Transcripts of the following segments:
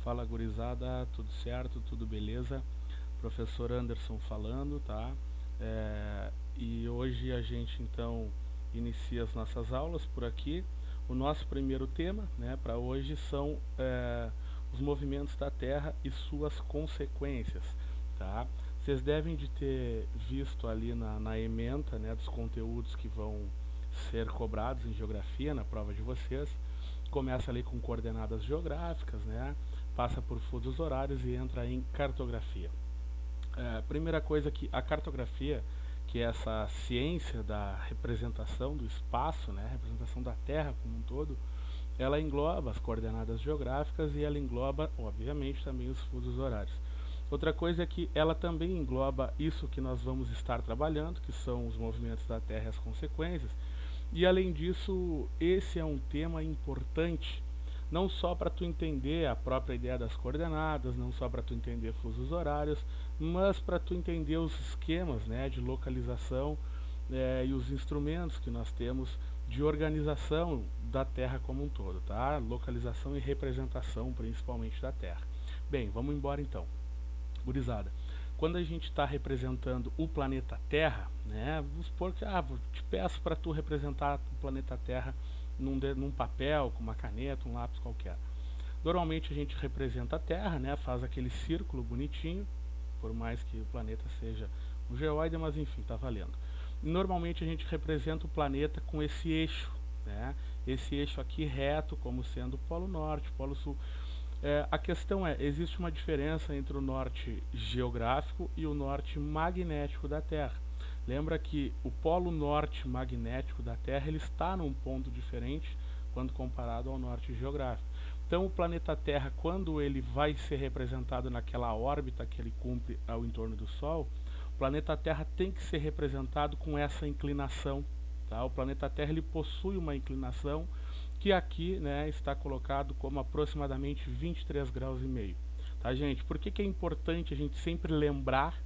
Fala gurizada, tudo certo, tudo beleza? Professor Anderson falando, tá? E hoje a gente então inicia as nossas aulas por aqui. O nosso primeiro tema, né, para hoje são os movimentos da Terra e suas consequências, tá? Vocês devem de ter visto ali na ementa, né, dos conteúdos que vão ser cobrados em geografia na prova de vocês. Começa ali com coordenadas geográficas, né? Passa por fusos horários e entra em cartografia. Primeira coisa que a cartografia, que é essa ciência da representação do espaço, né, representação da Terra como um todo, ela engloba as coordenadas geográficas e ela engloba, obviamente, também os fusos horários. Outra coisa é que ela também engloba isso que nós vamos estar trabalhando, que são os movimentos da Terra e as consequências. E além disso, esse é um tema importante, não só para tu entender a própria ideia das coordenadas, não só para tu entender fusos horários, mas para tu entender os esquemas, né, de localização e os instrumentos que nós temos de organização da Terra como um todo, tá? Localização e representação, principalmente da Terra. Bem, vamos embora então. Gurizada, quando a gente está representando o planeta Terra, né, vamos supor que te peço para tu representar o planeta Terra num papel, com uma caneta, um lápis qualquer. Normalmente a gente representa a Terra, né, faz aquele círculo bonitinho, por mais que o planeta seja um geóide, mas enfim, está valendo. Normalmente a gente representa o planeta com esse eixo, né, esse eixo aqui reto como sendo o Polo Norte, Polo Sul. A questão é, existe uma diferença entre o norte geográfico e o norte magnético da Terra. Lembra que o polo norte magnético da Terra ele está num ponto diferente quando comparado ao norte geográfico. Então o planeta Terra, quando ele vai ser representado naquela órbita que ele cumpre ao entorno do Sol, o planeta Terra tem que ser representado com essa inclinação. Tá? O planeta Terra ele possui uma inclinação que aqui, né, está colocado como aproximadamente 23 graus e meio. Tá, gente? Por que é importante a gente sempre lembrar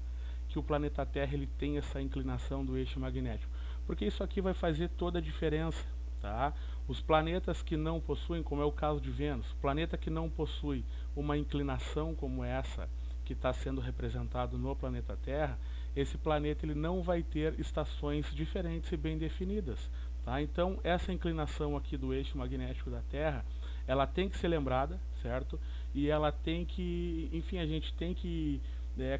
que o planeta Terra ele tem essa inclinação do eixo magnético? Porque isso aqui vai fazer toda a diferença. Tá? Os planetas que não possuem, como é o caso de Vênus, planeta que não possui uma inclinação como essa que está sendo representado no planeta Terra, esse planeta ele não vai ter estações diferentes e bem definidas. Tá? Então, essa inclinação aqui do eixo magnético da Terra, ela tem que ser lembrada, certo? E ela tem que, enfim, a gente tem que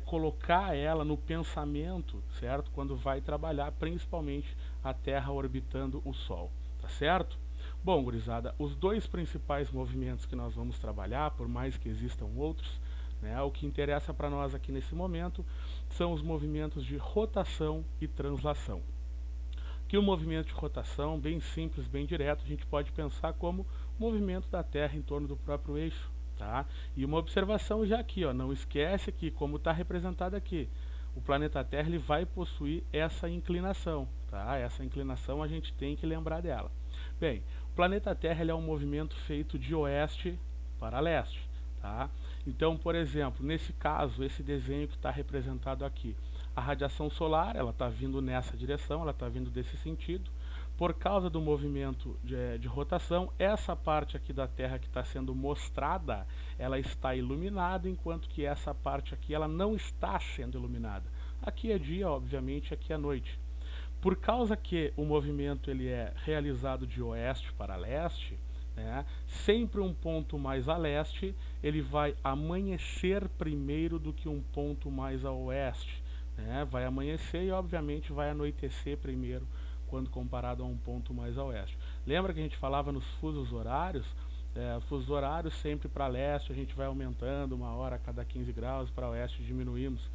colocar ela no pensamento, certo? Quando vai trabalhar, principalmente a Terra orbitando o Sol, tá certo? Bom, gurizada, os dois principais movimentos que nós vamos trabalhar, por mais que existam outros, né, o que interessa para nós aqui nesse momento são os movimentos de rotação e translação. Que o movimento de rotação, bem simples, bem direto, a gente pode pensar como movimento da Terra em torno do próprio eixo. Tá? E uma observação já aqui, ó, não esquece que, como está representado aqui, o planeta Terra ele vai possuir essa inclinação. Tá? Essa inclinação a gente tem que lembrar dela. Bem, o planeta Terra ele é um movimento feito de oeste para leste. Tá? Então, por exemplo, nesse caso, esse desenho que está representado aqui, a radiação solar ela está vindo nessa direção, ela está vindo desse sentido. Por causa do movimento de rotação, essa parte aqui da Terra que está sendo mostrada, ela está iluminada, enquanto que essa parte aqui ela não está sendo iluminada. Aqui é dia, obviamente, aqui é noite. Por causa que o movimento ele é realizado de oeste para leste, né, sempre um ponto mais a leste, ele vai amanhecer primeiro do que um ponto mais a oeste. Né, vai amanhecer e, obviamente, vai anoitecer primeiro quando comparado a um ponto mais a oeste. Lembra que a gente falava nos fusos horários? Fusos horários sempre para leste, a gente vai aumentando 1 hora a cada 15 graus, para oeste diminuímos.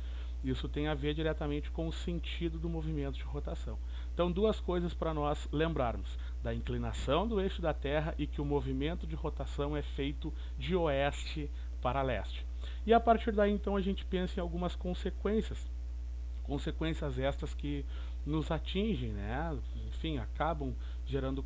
Isso tem a ver diretamente com o sentido do movimento de rotação. Então, duas coisas para nós lembrarmos: da inclinação do eixo da Terra e que o movimento de rotação é feito de oeste para leste. E a partir daí, então, a gente pensa em algumas consequências. Consequências estas que nos atingem, né? Enfim, acabam gerando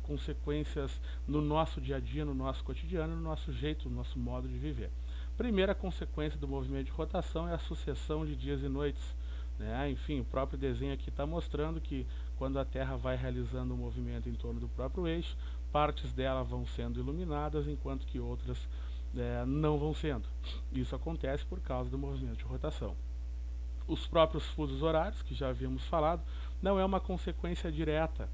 consequências no nosso dia a dia, no nosso cotidiano, no nosso jeito, no nosso modo de viver. Primeira consequência do movimento de rotação é a sucessão de dias e noites. Né? Enfim, o próprio desenho aqui está mostrando que quando a Terra vai realizando um movimento em torno do próprio eixo, partes dela vão sendo iluminadas, enquanto que outras não vão sendo. Isso acontece por causa do movimento de rotação. Os próprios fusos horários, que já havíamos falado, não é uma consequência direta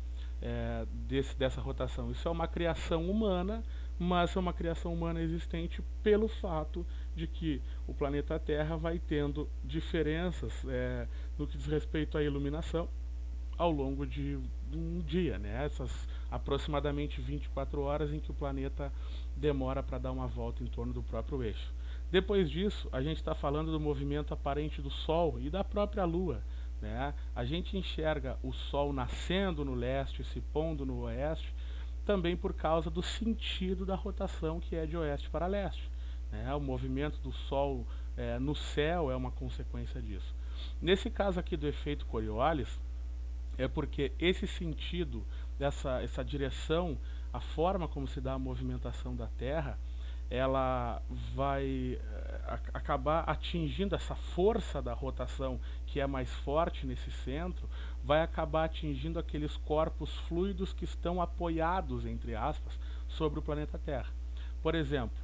dessa rotação. Isso é uma criação humana, mas é uma criação humana existente pelo fato de que o planeta Terra vai tendo diferenças no que diz respeito à iluminação ao longo de um dia, né? Essas aproximadamente 24 horas em que o planeta demora para dar uma volta em torno do próprio eixo. Depois disso, a gente está falando do movimento aparente do Sol e da própria Lua, né? A gente enxerga o Sol nascendo no leste e se pondo no oeste, também por causa do sentido da rotação, que é de oeste para leste, né? O movimento do Sol no céu é uma consequência disso. Nesse caso aqui do efeito Coriolis, é porque esse sentido, essa direção, a forma como se dá a movimentação da Terra, ela vai acabar atingindo essa força da rotação que é mais forte nesse centro, vai acabar atingindo aqueles corpos fluidos que estão apoiados, entre aspas, sobre o planeta Terra. Por exemplo,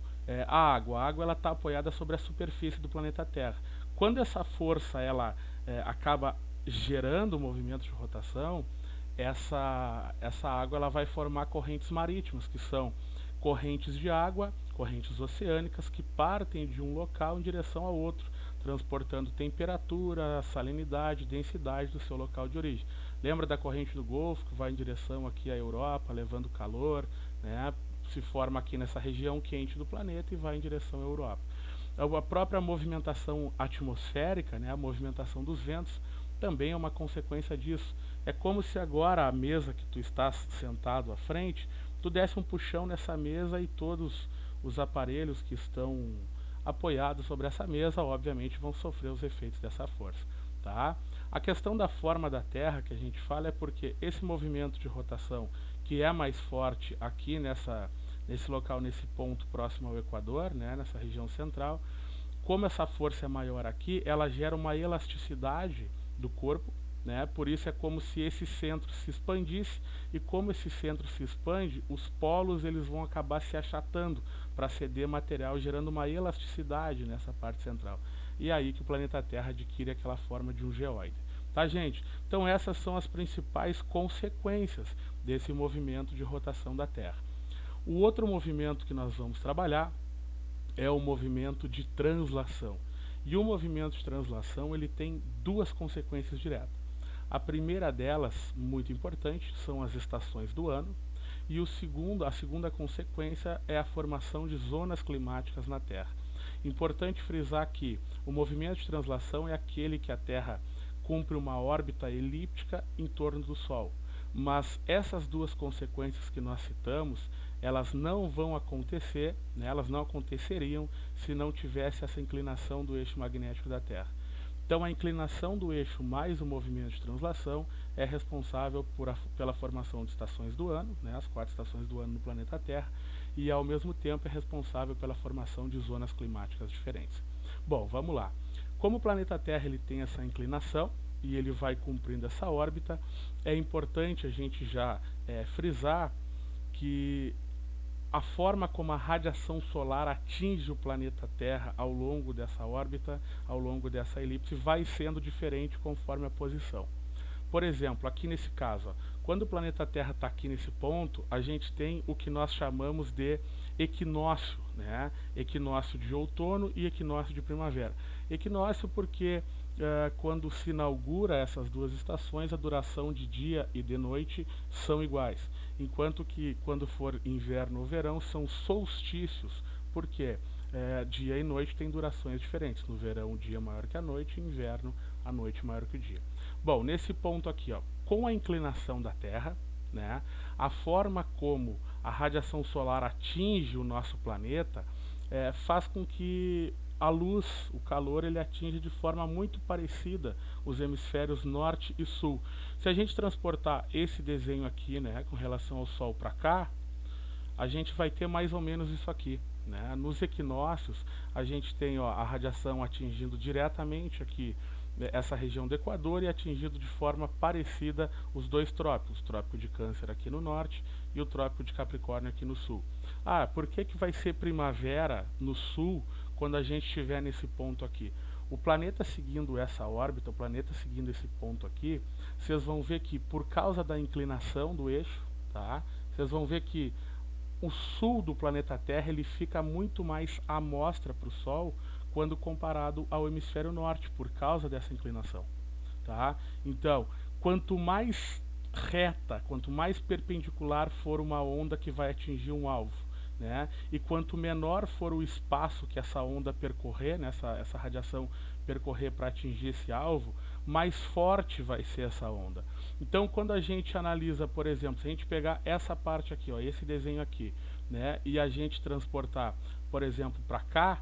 a água está apoiada sobre a superfície do planeta Terra. Quando essa força ela acaba gerando movimentos de rotação, essa água ela vai formar correntes marítimas, que são correntes de água, correntes oceânicas, que partem de um local em direção ao outro, transportando temperatura, salinidade, densidade do seu local de origem. Lembra da corrente do Golfo, que vai em direção aqui à Europa, levando calor, né? Se forma aqui nessa região quente do planeta e vai em direção à Europa. A própria movimentação atmosférica, né, a movimentação dos ventos, também é uma consequência disso. É como se agora a mesa que tu estás sentado à frente, tu desse um puxão nessa mesa e todos os aparelhos que estão apoiados sobre essa mesa, obviamente, vão sofrer os efeitos dessa força. Tá? A questão da forma da Terra que a gente fala é porque esse movimento de rotação, que é mais forte aqui nesse local, nesse ponto próximo ao Equador, né, nessa região central, como essa força é maior aqui, ela gera uma elasticidade do corpo, né? Por isso é como se esse centro se expandisse, e como esse centro se expande, os polos eles vão acabar se achatando para ceder material, gerando uma elasticidade nessa parte central. E é aí que o planeta Terra adquire aquela forma de um geóide. Tá, gente? Então essas são as principais consequências desse movimento de rotação da Terra. O outro movimento que nós vamos trabalhar é o movimento de translação. E o movimento de translação ele tem duas consequências diretas. A primeira delas, muito importante, são as estações do ano, e a segunda consequência é a formação de zonas climáticas na Terra. Importante frisar que o movimento de translação é aquele que a Terra cumpre uma órbita elíptica em torno do Sol. Mas essas duas consequências que nós citamos, elas não vão acontecer, né, elas não aconteceriam se não tivesse essa inclinação do eixo magnético da Terra. Então a inclinação do eixo mais o movimento de translação é responsável pela formação de estações do ano, né, as 4 estações do ano no planeta Terra, e ao mesmo tempo é responsável pela formação de zonas climáticas diferentes. Bom, vamos lá. Como o planeta Terra ele tem essa inclinação, e ele vai cumprindo essa órbita, é importante a gente já frisar que a forma como a radiação solar atinge o planeta Terra ao longo dessa órbita, ao longo dessa elipse, vai sendo diferente conforme a posição. Por exemplo, aqui nesse caso, ó, quando o planeta Terra está aqui nesse ponto, a gente tem o que nós chamamos de equinócio, né? Equinócio de outono e equinócio de primavera. Equinócio porque quando se inaugura essas duas estações, a duração de dia e de noite são iguais, enquanto que quando for inverno ou verão são solstícios, porque dia e noite têm durações diferentes. No verão o dia é maior que a noite, no inverno a noite maior que o dia. Bom, nesse ponto aqui, ó, com a inclinação da Terra, né, a forma como a radiação solar atinge o nosso planeta faz com que a luz, o calor, ele atinge de forma muito parecida os hemisférios norte e sul. Se a gente transportar esse desenho aqui, né, com relação ao Sol para cá, a gente vai ter mais ou menos isso aqui, né? Nos equinócios, a gente tem, ó, a radiação atingindo diretamente aqui essa região do Equador e atingindo de forma parecida os dois trópicos, o trópico de Câncer aqui no norte e o trópico de Capricórnio aqui no sul. Por que que vai ser primavera no sul quando a gente estiver nesse ponto aqui? O planeta seguindo essa órbita, o planeta seguindo esse ponto aqui, vocês vão ver que por causa da inclinação do eixo, tá? Vocês vão ver que o sul do planeta Terra ele fica muito mais à mostra para o Sol quando comparado ao hemisfério norte, por causa dessa inclinação, tá? Então, quanto mais reta, quanto mais perpendicular for uma onda que vai atingir um alvo, né? E quanto menor for o espaço que essa onda percorrer, né? essa radiação percorrer para atingir esse alvo, mais forte vai ser essa onda. Então, quando a gente analisa, por exemplo, se a gente pegar essa parte aqui, ó, esse desenho aqui, né? E a gente transportar, por exemplo, para cá,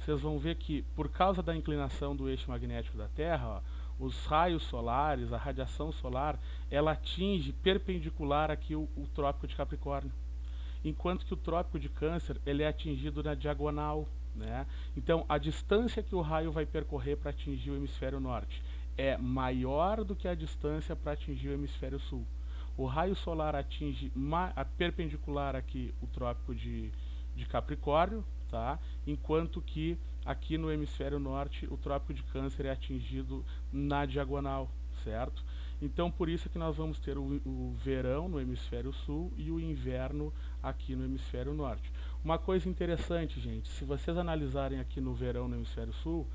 vocês vão ver que, por causa da inclinação do eixo magnético da Terra, ó, os raios solares, a radiação solar, ela atinge perpendicular aqui o Trópico de Capricórnio, enquanto que o Trópico de Câncer ele é atingido na diagonal, né? Então, a distância que o raio vai percorrer para atingir o hemisfério norte é maior do que a distância para atingir o hemisfério sul. O raio solar atinge a perpendicular aqui o Trópico de Capricórnio, tá? Enquanto que aqui no hemisfério norte o Trópico de Câncer é atingido na diagonal, certo? Então, por isso que nós vamos ter o verão no hemisfério sul e o inverno aqui no hemisfério norte. Uma coisa interessante, gente, se vocês analisarem aqui no verão no hemisfério sul,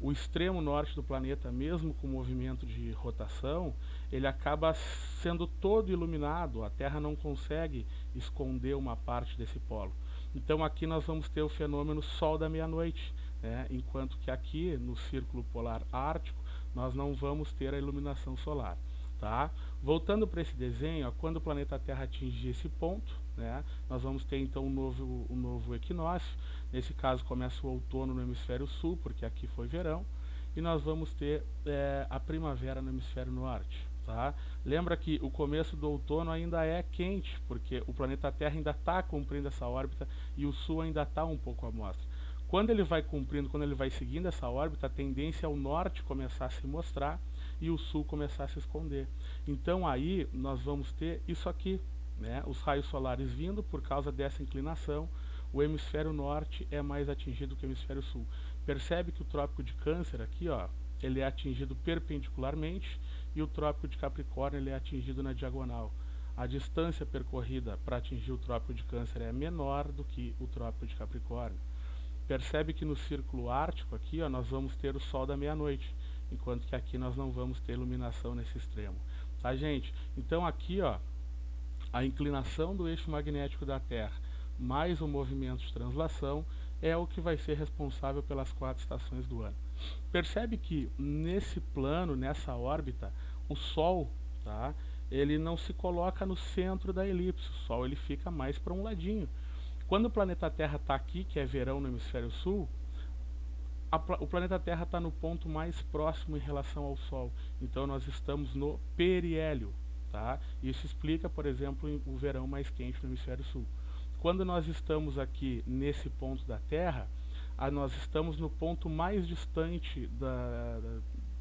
o extremo norte do planeta, mesmo com movimento de rotação, ele acaba sendo todo iluminado, a Terra não consegue esconder uma parte desse polo. Então aqui nós vamos ter o fenômeno Sol da meia-noite, né? Enquanto que aqui no Círculo Polar Ártico nós não vamos ter a iluminação solar. Tá? Voltando para esse desenho, ó, quando o planeta Terra atingir esse ponto, né, nós vamos ter então um novo equinócio. Nesse caso começa o outono no hemisfério sul, porque aqui foi verão, e nós vamos ter a primavera no hemisfério norte. Tá? Lembra que o começo do outono ainda é quente, porque o planeta Terra ainda está cumprindo essa órbita e o sul ainda está um pouco à mostra. Quando ele vai cumprindo, quando ele vai seguindo essa órbita, a tendência é o norte começar a se mostrar e o sul começar a se esconder. Então aí nós vamos ter isso aqui, né? Os raios solares vindo por causa dessa inclinação, o hemisfério norte é mais atingido que o hemisfério sul. Percebe que o Trópico de Câncer aqui, ó, ele é atingido perpendicularmente e o Trópico de Capricórnio ele é atingido na diagonal. A distância percorrida para atingir o Trópico de Câncer é menor do que o Trópico de Capricórnio. Percebe que no Círculo Ártico aqui, ó, nós vamos ter o Sol da meia-noite, enquanto que aqui nós não vamos ter iluminação nesse extremo. Tá, gente? Então aqui, ó, a inclinação do eixo magnético da Terra mais o movimento de translação é o que vai ser responsável pelas 4 estações do ano. Percebe que nesse plano, nessa órbita, o Sol, tá, ele não se coloca no centro da elipse, o Sol ele fica mais para um ladinho. Quando o planeta Terra está aqui, que é verão no hemisfério sul, o planeta Terra está no ponto mais próximo em relação ao Sol. Então nós estamos no periélio. Tá? Isso explica, por exemplo, o verão mais quente no hemisfério sul. Quando nós estamos aqui nesse ponto da Terra, nós estamos no ponto mais distante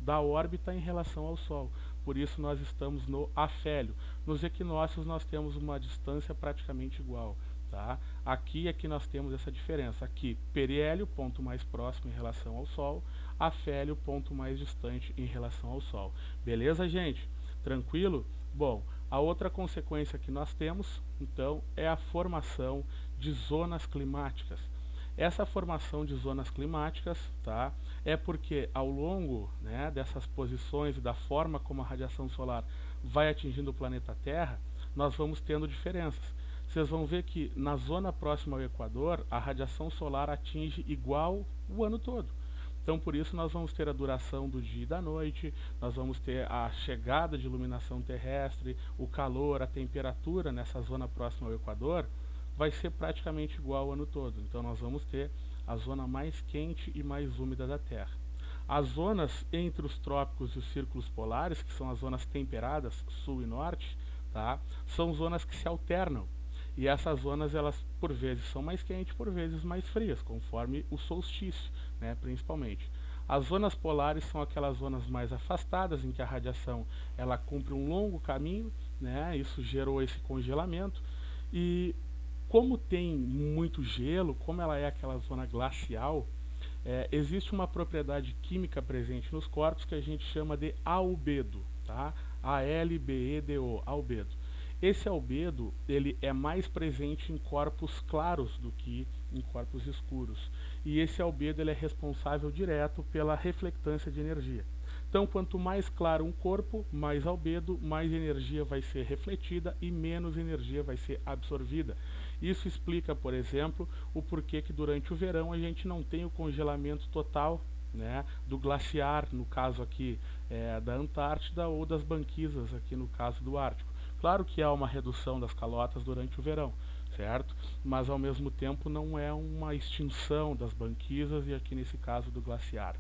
da órbita em relação ao Sol. Por isso nós estamos no afélio. Nos equinócios nós temos uma distância praticamente igual. Tá? Aqui é que nós temos essa diferença. Aqui, periélio, ponto mais próximo em relação ao Sol, afélio, ponto mais distante em relação ao Sol. Beleza, gente? Tranquilo? Bom, a outra consequência que nós temos, então, é a formação de zonas climáticas. Essa formação de zonas climáticas, tá, é porque ao longo, né, dessas posições e da forma como a radiação solar vai atingindo o planeta Terra, nós vamos tendo diferenças. Vocês vão ver que na zona próxima ao Equador, a radiação solar atinge igual o ano todo. Então, por isso, nós vamos ter a duração do dia e da noite, nós vamos ter a chegada de iluminação terrestre, o calor, a temperatura nessa zona próxima ao Equador, vai ser praticamente igual o ano todo. Então, nós vamos ter a zona mais quente e mais úmida da Terra. As zonas entre os trópicos e os círculos polares, que são as zonas temperadas, sul e norte, tá, são zonas que se alternam. E essas zonas, elas por vezes são mais quentes, por vezes mais frias, conforme o solstício, né, principalmente. As zonas polares são aquelas zonas mais afastadas, em que a radiação ela cumpre um longo caminho, né, isso gerou esse congelamento. E Como tem muito gelo, como ela é aquela zona glacial, existe uma propriedade química presente nos corpos que a gente chama de albedo, tá? A-L-B-E-D-O, albedo. Esse albedo, ele é mais presente em corpos claros do que em corpos escuros. E esse albedo, ele é responsável direto pela reflectância de energia. Então, quanto mais claro um corpo, mais albedo, mais energia vai ser refletida e menos energia vai ser absorvida. Isso explica, por exemplo, o porquê que durante o verão a gente não tem o congelamento total, né, do glaciar, no caso aqui da Antártida, ou das banquisas, aqui no caso do Ártico. Claro que há uma redução das calotas durante o verão, certo? Mas ao mesmo tempo não é uma extinção das banquisas e aqui nesse caso do glaciar.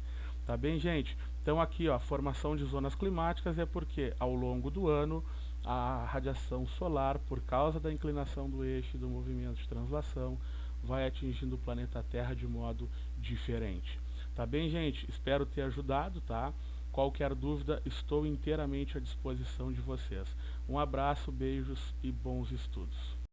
Tá bem, gente? Então aqui, ó, a formação de zonas climáticas é porque ao longo do ano a radiação solar, por causa da inclinação do eixo e do movimento de translação, vai atingindo o planeta Terra de modo diferente. Tá bem, gente? Espero ter ajudado, tá? Qualquer dúvida, estou inteiramente à disposição de vocês. Um abraço, beijos e bons estudos.